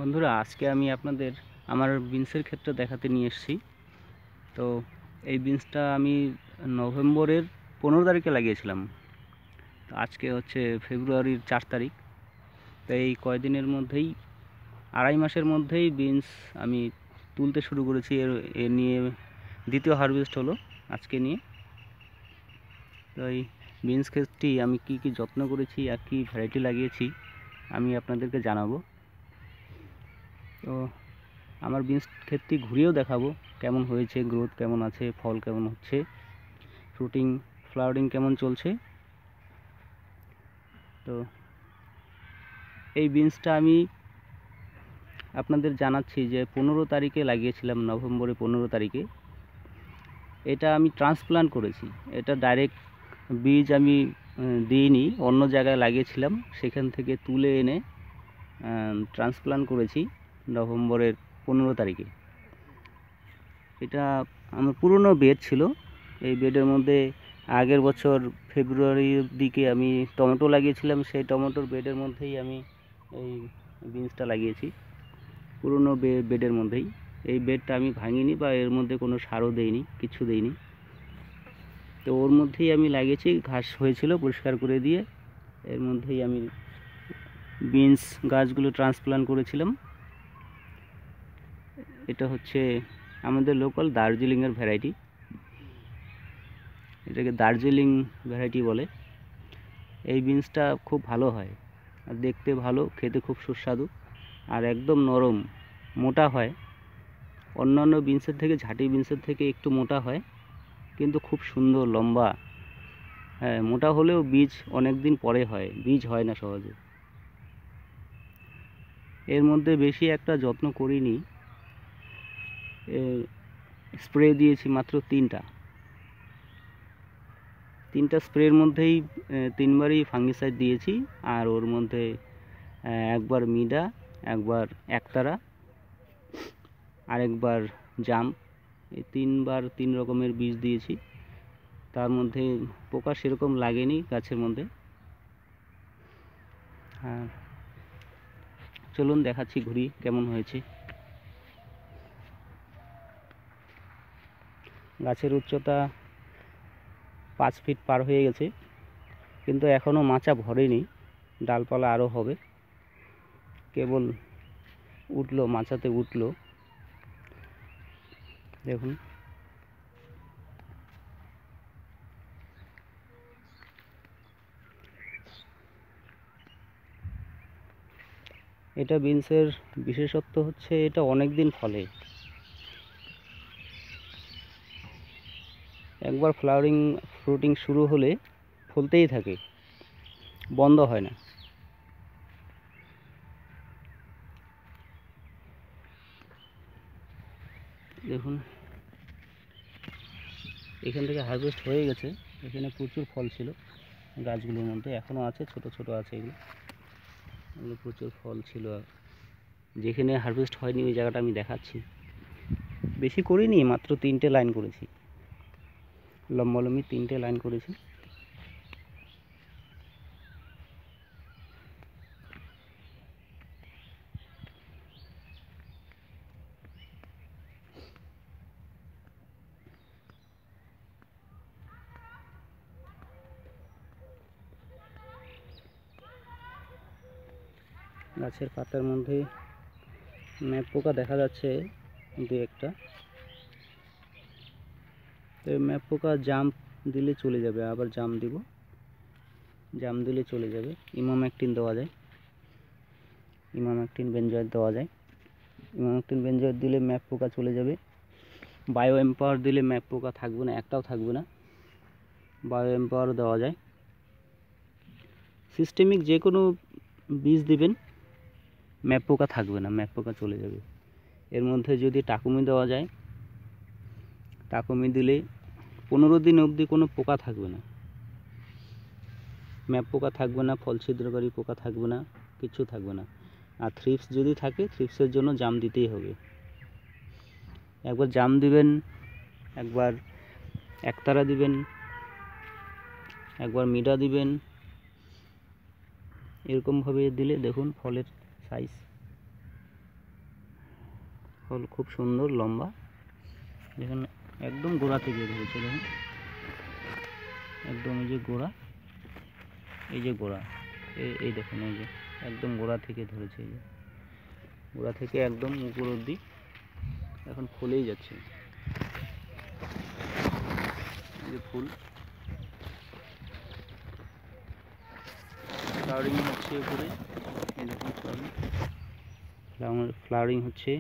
বন্ধুরা, আজকে আমি আপনাদের আমার বিনসের ক্ষেত্রে দেখাতে নিয়ে এসেছি। তো এই বিনসটা আমি নভেম্বরের 15 তারিখে লাগিয়েছিলাম। তো আজকে হচ্ছে ফেব্রুয়ারির 4 তারিখ। তো এই কয়দিনের মধ্যেই, আড়াই মাসের মধ্যেই বিনস আমি তুলতে শুরু করেছি। এ নিয়ে দ্বিতীয় হারভেস্ট হলো আজকে নিয়ে। তো এই বিনস ক্ষেতটি আমি কি কি যত্ন করেছি আর কি ভ্যারাইটি লাগিয়েছি আমি আপনাদেরকে জানাবো। তো আমার বিনস ক্ষেতটি ঘুরিয়েও দেখাবো কেমন হয়েছে, গ্রোথ কেমন আছে, ফল কেমন হচ্ছে, ফ্রুটিং ফ্লাওয়ারিং কেমন চলছে। তো এই বিনসটা আমি আপনাদের জানাচ্ছি যে 15 তারিখে লাগিয়েছিলাম, নভেম্বরে 15 তারিখে। এটা আমি ট্রান্সপ্লান্ট করেছি। এটা ডাইরেক্ট বীজ আমি দিইনি, অন্য জায়গায় লাগিয়েছিলাম, সেখান থেকে তুলে এনে ট্রান্সপ্লান্ট করেছি নভেম্বরের 15 তারিখে। এটা আমার পুরনো বেড ছিল। এই বেডের মধ্যে আগের বছর ফেব্রুয়ারির দিকে আমি টমেটো লাগিয়েছিলাম। সেই টমেটোর বেডের মধ্যেই আমি এই বিনসটা লাগিয়েছি, পুরনো বেডের মধ্যেই। এই বেডটা আমি ভাঙিনি বা এর মধ্যে কোনো সারও দেইনি, কিছু দেইনি। তো ওর মধ্যেই আমি লাগিয়েছি। ঘাস হয়েছিল, পরিষ্কার করে দিয়ে এর মধ্যেই আমি বিনস গাছগুলো ট্রান্সপ্লান্ট করেছিলাম। এটা হচ্ছে আমাদের লোকাল দার্জিলিংয়ের ভ্যারাইটি। এটাকে দার্জিলিং ভ্যারাইটি বলে। এই বিনসটা খুব ভালো হয়, আর দেখতে ভালো, খেতে খুব সুস্বাদু, আর একদম নরম, মোটা হয়। অন্যান্য বিনসের থেকে, ঝাঁটি বিনসের থেকে একটু মোটা হয়, কিন্তু খুব সুন্দর লম্বা। হ্যাঁ, মোটা হলেও বীজ অনেক দিন পরে হয়, বীজ হয় না সহজে। এর মধ্যে বেশি একটা যত্ন করিনি। স্প্রে দিয়েছি মাত্র তিনটা স্প্রের মধ্যেই 3বারই ফাঙ্গিসাইড দিয়েছি। আর ওর মধ্যে একবার মিডা, একবার একতারা, আরেকবার জাম। এই 3বার 3 রকমের বীজ দিয়েছি। তার মধ্যে পোকা সেরকম লাগেনি গাছের মধ্যে। হ্যাঁ, চলুন দেখাচ্ছি ঘুরি কেমন হয়েছে। গাছের উচ্চতা 5 ফিট পার হয়ে গেছে, কিন্তু এখনও মাচা ভরেনি। ডালপালা আরও হবে, কেবল উঠলো, মাচাতে উঠলো। দেখুন, এটা বিনসের বিশেষত্ব হচ্ছে এটা অনেক দিন ফলে। একবার ফ্রুটিং শুরু হলে ফলতেই থাকে, বন্ধ হয় না। দেখুন, এখান থেকে হারভেস্ট হয়ে গেছে। এখানে প্রচুর ফল ছিল গাছগুলোর মধ্যে, এখনও আছে, ছোট ছোট আছে। এগুলো প্রচুর ফল ছিল। যেখানে হারভেস্ট হয়নি ওই জায়গাটা আমি দেখাচ্ছি। বেশি করিনি, মাত্র 3টে লাইন করেছি, লম্বালম্বি 3টে লাইন করেছি। গাছের পাতার মধ্যে ম্যাপ পোকা দেখা যাচ্ছে 2-একটা। তো ম্যাপ পোকা জাম্প দিলে চলে যাবে, আবার জাম দিব, জাম দিলে চলে যাবে। ইমামেকটিন দেওয়া যায়, ইমামেকটিন বেনজয়েড দেওয়া যায়। ইমামেকটিন বেনজয়েড দিলে ম্যাপ পোকা চলে যাবে। বায়ো এম্পাওয়ার দিলে ম্যাপ পোকা থাকবে না, একটাও থাকবে না। বায়ো এম্পাওয়ার দেওয়া যায়। সিস্টেমিক যে কোনো বীজ দিবেন, ম্যাপ পোকা থাকবে না, ম্যাপ পোকা চলে যাবে। এর মধ্যে যদি টাকুমি দেওয়া যায়, টাকুমি দিলে 15 দিন অবধি কোনো পোকা থাকবে না, ম্যাপ পোকা থাকবে না, ফল ছিদ্রকারী পোকা থাকবে না, কিছু থাকবে না। আর থ্রিপস যদি থাকে, থ্রিপসের জন্য জাম দিতেই হবে। একবার জাম দিবেন, একবার একতারা দিবেন, একবার মিডা দিবেন। এরকমভাবে দিলে দেখুন ফলের সাইজ। ফল খুব সুন্দর লম্বা, দেখুন একদম গোড়া থেকে ধরেছে, দেখুন একদম এই যে গোড়া, এই যে গোড়া, এই দেখুন এই যে একদম গোড়া থেকে ধরেছে, এই যে গোড়া থেকে একদম উপর অবধি এখন ফুলেই যাচ্ছে। এই যে ফুল ফ্লাওয়ারিং হচ্ছে উপরে, এই দেখুন ফ্লাওয়ারিং হচ্ছে,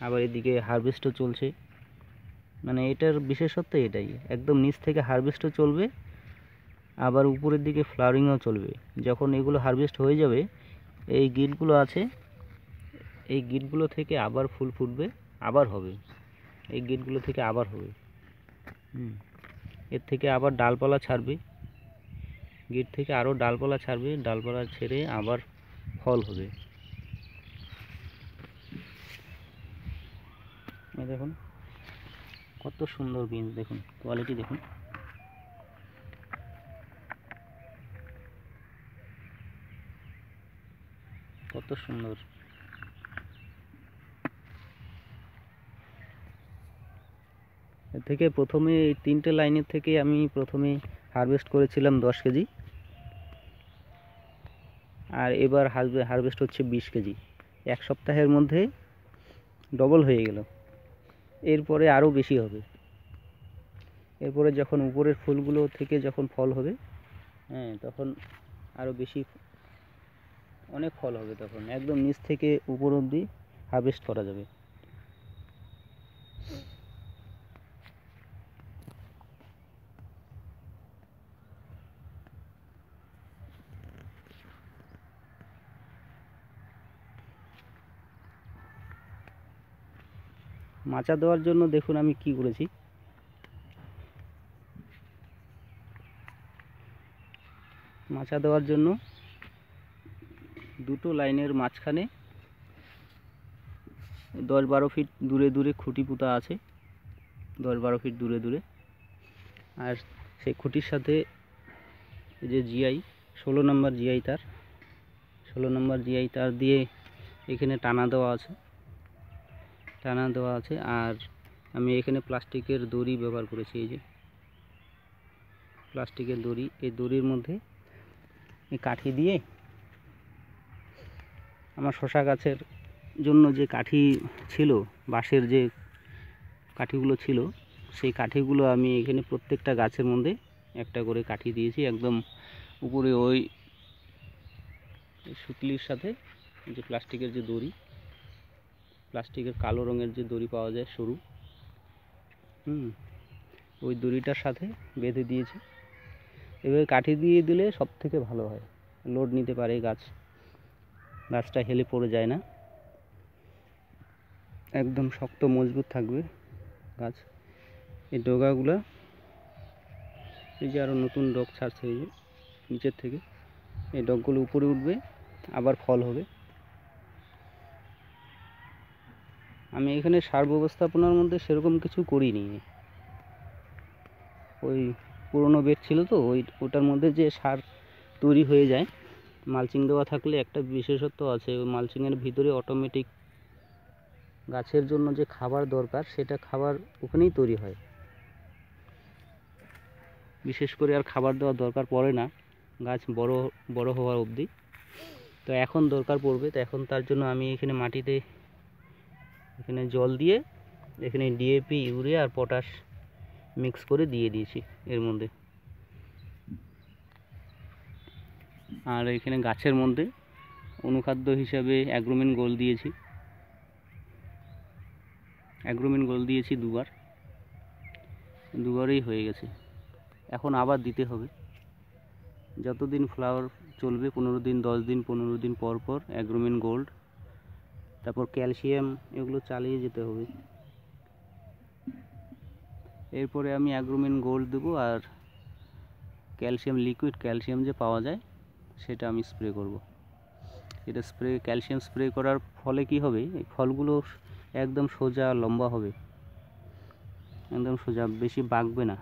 আবার এদিকে হারভেস্টও চলছে। মানে এটার বিশেষত্ব এটাই, একদম নিচ থেকে হারভেস্টও চলবে, আবার উপরের দিকে ফ্লাওয়ারিংও চলবে। যখন এগুলো হারভেস্ট হয়ে যাবে, এই গিটগুলো আছে, এই গিটগুলো থেকে আবার ফুল ফুটবে, আবার হবে, এই গিটগুলো থেকে আবার হবে, এর থেকে আবার ডালপালা ছাড়বে, গিট থেকে আরও ডালপালা ছাড়বে, ডালপালা ছেড়ে আবার ফল হবে। এই দেখুন কত সুন্দর বিনস, দেখুন কোয়ালিটি দেখুন, কত সুন্দর। এর থেকে প্রথমে এই 3টে লাইনের থেকে আমি প্রথমে হারভেস্ট করেছিলাম 10 কেজি, আর এবার হারভেস্ট হচ্ছে 20 কেজি। 1 সপ্তাহের মধ্যে ডবল হয়ে গেল, এরপরে আরও বেশি হবে। এরপরে যখন উপরের ফুলগুলো থেকে যখন ফল হবে, তখন আরও বেশি, অনেক ফল হবে, তখন একদম নিচ থেকে উপর অবধি হারভেস্ট করা যাবে। মাচা দেওয়ার জন্য দেখুন আমি কি করেছি, মাচা দেওয়ার জন্য 2টো লাইনের মাঝখানে 10-12 ফিট দূরে দূরে খুঁটি পোঁতা আছে, 10-12 ফিট দূরে দূরে, আর সেই খুঁটির সাথে যে জিআই 16 নম্বর জিআই তার, 16 নম্বর জিআই তার দিয়ে এখানে টানা দেওয়া আছে, আর আমি এখানে প্লাস্টিকের দড়ি ব্যবহার করেছি, এই যে প্লাস্টিকের দড়ি, এই দড়ির মধ্যে এই কাঠি দিয়ে, আমার শসা গাছের জন্য যে কাঠি ছিল, বাঁশের যে কাঠিগুলো ছিল, সেই কাঠিগুলো আমি এখানে প্রত্যেকটা গাছের মধ্যে একটা করে কাঠি দিয়েছি, একদম উপরে ওই সুতলির সাথে যে প্লাস্টিকের যে দড়ি, প্লাস্টিকের কালো রঙের যে দড়ি পাওয়া যায় সরু, ওই দড়িটার সাথে বেঁধে দিয়েছি। এভাবে কাঠি দিয়ে দিলে সব থেকে ভালো হয়, লোড নিতে পারে গাছটা হেলে পড়ে যায় না, একদম শক্ত মজবুত থাকবে গাছ। এই ডগাগুলো, এই যে আরও নতুন ডগ ছাড়ছে এই যে নিচের থেকে, এই ডগগুলো উপরে উঠবে, আবার ফল হবে। আমি এখানে সার ব্যবস্থাপনার মধ্যে সেরকম কিছু করিনি, ওই পুরনো বেড ছিল তো, ওটার মধ্যে যে সার তৈরি হয়ে যায়, মালচিং দেওয়া থাকলে একটা বিশেষত্ব আছে, ওই মালচিংয়ের ভিতরে অটোমেটিক গাছের জন্য যে খাবার দরকার, সেটা খাবার ওখানেই তৈরি হয়, বিশেষ করে আর খাবার দেওয়ার দরকার পড়ে না গাছ বড় হওয়ার অবধি। তো এখন দরকার পড়বে, তো এখন তার জন্য আমি এখানে মাটিতে, এখানে জল দিয়ে, এখানে ডিএপি, ইউরিয়া আর পটাশ মিক্স করে দিয়ে দিয়েছি এর মধ্যে। আর এখানে গাছের মধ্যে অনুখাদ্য হিসাবে অ্যাগ্রোমিন গোল্ড দিয়েছি, দুবারই হয়ে গেছে, এখন আবার দিতে হবে। যতদিন ফ্লাওয়ার চলবে, 15 দিন, 10 দিন, 15 দিন পর পর অ্যাগ্রোমিন গোল্ড, তারপর ক্যালসিয়াম, এগুলো চালিয়ে যেতে হবে। এরপরে আমি অ্যাগ্রোমিন গোল্ড দেবো, আর ক্যালসিয়াম, লিকুইড ক্যালসিয়াম যে পাওয়া যায়, সেটা আমি স্প্রে করব। এটা ক্যালসিয়াম স্প্রে করার ফলে কি হবে, এই ফলগুলো একদম সোজা লম্বা হবে, একদম সোজা, বেশি বাঁকবে না,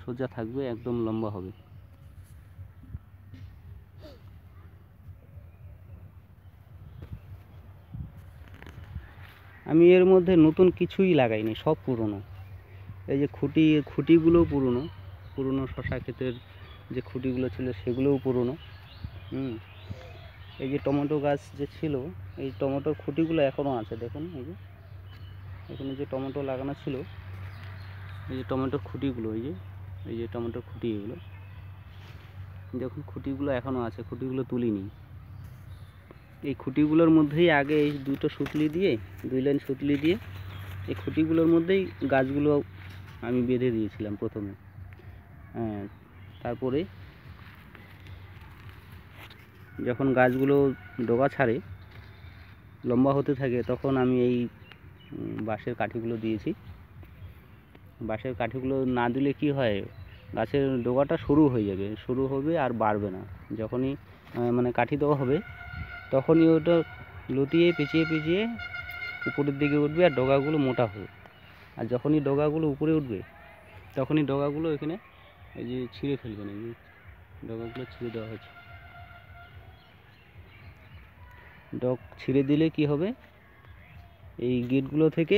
সোজা থাকবে, একদম লম্বা হবে। আমি এর মধ্যে নতুন কিছুই লাগাইনি, সব পুরনো। এই যে খুঁটিগুলোও পুরনো শশা ক্ষেতের যে খুঁটিগুলো ছিল সেগুলোও পুরনো। এই যে টমেটো গাছ যে ছিল, এই টমেটোর খুঁটিগুলো এখনও আছে, দেখুন। এই যে এখানে যে টমেটো লাগানো ছিল, এই যে টমেটোর খুঁটিগুলো, এই যে টমেটোর খুঁটি, এগুলো দেখুন, খুঁটিগুলো এখনও আছে, খুঁটিগুলো তুলিনি। এই খুঁটিগুলোর মধ্যেই আগে এই দুই লাইন সুতলি দিয়ে এই খুঁটিগুলোর মধ্যেই গাছগুলো আমি বেঁধে দিয়েছিলাম প্রথমে। তারপরে যখন গাছগুলো ডগা ছাড়ে, লম্বা হতে থাকে, তখন আমি এই বাঁশের কাঠিগুলো দিয়েছি। বাঁশের কাঠিগুলো না দিলে কি হয়, গাছের ডগাটা শুরু হবে আর বাড়বে না। যখনই মানে কাঠি দেওয়া হবে, তখনই ওটা লতিয়ে পেঁচিয়ে উপরের দিকে উঠবে আর ডগাগুলো মোটা হবে। আর যখনই ডগাগুলো উপরে উঠবে, তখনই ডগাগুলো এখানে এই যে ছিঁড়ে ফেলবেন। এই যে ডগাগুলো ছিঁড়ে দেওয়া হয়েছে। ডগ ছিঁড়ে দিলে কি হবে, এই গিটগুলো থেকে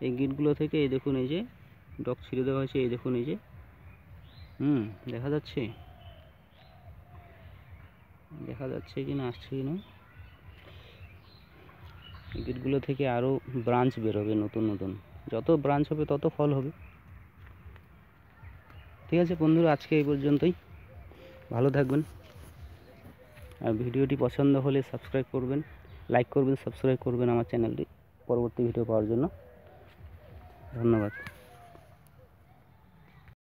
এই দেখুন, এই যে ডগ ছিঁড়ে দেওয়া হয়েছে, এই দেখুন, এই যে দেখা যাচ্ছে কি না, আসছে কি না। এই গিটগুলো থেকে আরও ব্রাঞ্চ বেরোবে, নতুন যত ব্রাঞ্চ হবে তত ফল হবে। ঠিক আছে বন্ধুরা, আজকে এই পর্যন্তই। ভালো থাকবেন। আর ভিডিওটি পছন্দ হলে সাবস্ক্রাইব করবেন, লাইক করবেন, সাবস্ক্রাইব করবেন আমার চ্যানেলটি পরবর্তী ভিডিও পাওয়ার জন্য। ধন্যবাদ।